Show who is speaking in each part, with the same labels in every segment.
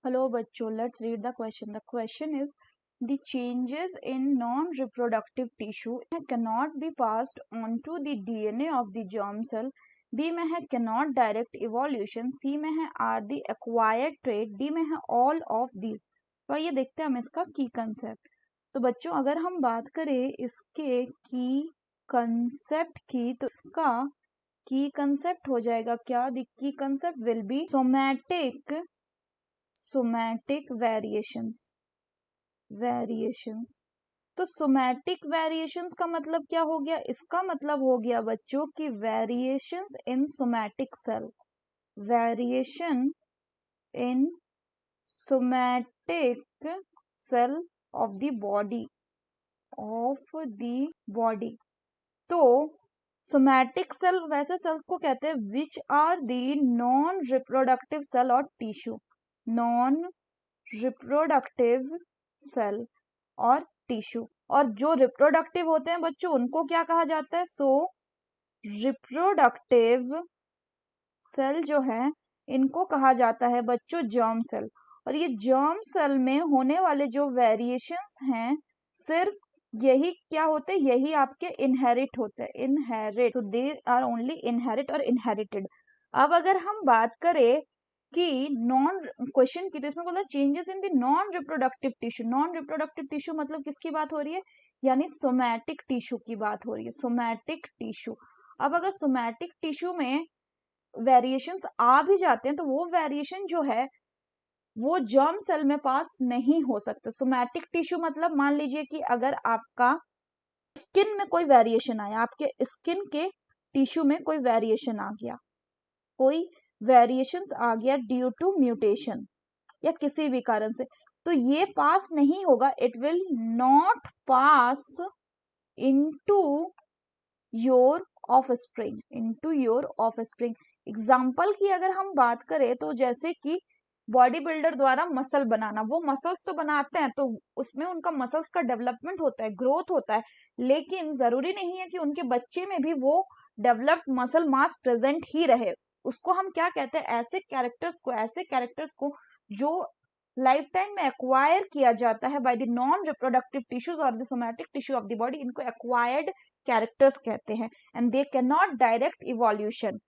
Speaker 1: Hello बच्चों, let's read the question. The question is, the changes in non-reproductive tissue cannot be passed on to the DNA of the germ cell. B में है cannot direct evolution. C में है are the acquired trait. D में है all of these. तो ये देखते हैं हम इसका की कंसेप्ट. तो बच्चों अगर हम बात करें इसके की कंसेप्ट की, तो इसका की कंसेप्ट हो जाएगा क्या? The key concept will be somatic variations. तो सोमैटिक वेरिएशंस का मतलब क्या हो गया? इसका मतलब हो गया बच्चों कि variations in somatic cell, variation in somatic cell of the body. तो सोमैटिक सेल वैसे सेल्स को कहते हैं which are the non reproductive cell और टिश्यू. नॉन रिप्रोडक्टिव सेल और टिश्यू. और जो रिप्रोडक्टिव होते हैं बच्चों उनको क्या कहा जाता है? सो रिप्रोडक्टिव सेल जो है इनको कहा जाता है बच्चों जर्म सेल. और ये जर्म सेल में होने वाले जो वेरिएशंस हैं सिर्फ यही क्या होते हैं? यही आपके इनहेरिट होते हैं. Inherit, so they are only inherit और इनहेरिटेड. अब अगर हम बात करें कि नॉन क्वेश्चन की, तो इसमें बोला changes in the non reproductive tissue. Non reproductive tissue मतलब किसकी बात हो रही है? यानी सोमैटिक टिश्यू की बात हो रही है. Somatic tissue. अब अगर सोमैटिक टिश्यू में वेरिएशंस आ भी जाते हैं तो वो वेरिएशन जो है वो जर्म सेल में पास नहीं हो सकता. सोमैटिक टिश्यू मतलब मान लीजिए कि अगर आपका स्किन में कोई वेरिएशन आया, आपके स्किन के टिश्यू में कोई वेरिएशन आ गया, कोई वेरिएशंस आ गया ड्यू टू म्यूटेशन या किसी भी कारण से, तो ये पास नहीं होगा. It will not pass into your offspring. Example की अगर हम बात करें तो जैसे कि बॉडी बिल्डर द्वारा मसल बनाना, वो मसल्स तो बनाते हैं तो उसमें उनका मसल्स का डेवलपमेंट होता है, ग्रोथ होता है, लेकिन जरूरी नहीं है कि उनके बच्चे में भी वो डेवलप्ड मसल मास प्रेजेंट ही रहे. उसको हम क्या कहते हैं? ऐसे कैरेक्टर्स को जो लाइफ टाइम में एक्वायर किया जाता है by the non reproductive tissues और the somatic tissue of the body, इनको एक्वायर्ड कैरेक्टर्स कहते हैं. And they can not direct evolution.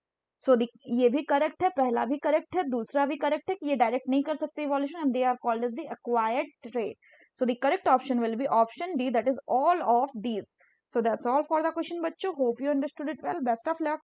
Speaker 1: So ये भी करेक्ट है, पहला भी करेक्ट है, दूसरा भी करेक्ट है कि ये डायरेक्ट नहीं कर सकते evolution, and they are called as the acquired trait. So the correct option will be option D, that is all of these. So that's all for the question बच्चों. Hope you understood it well. Best of luck.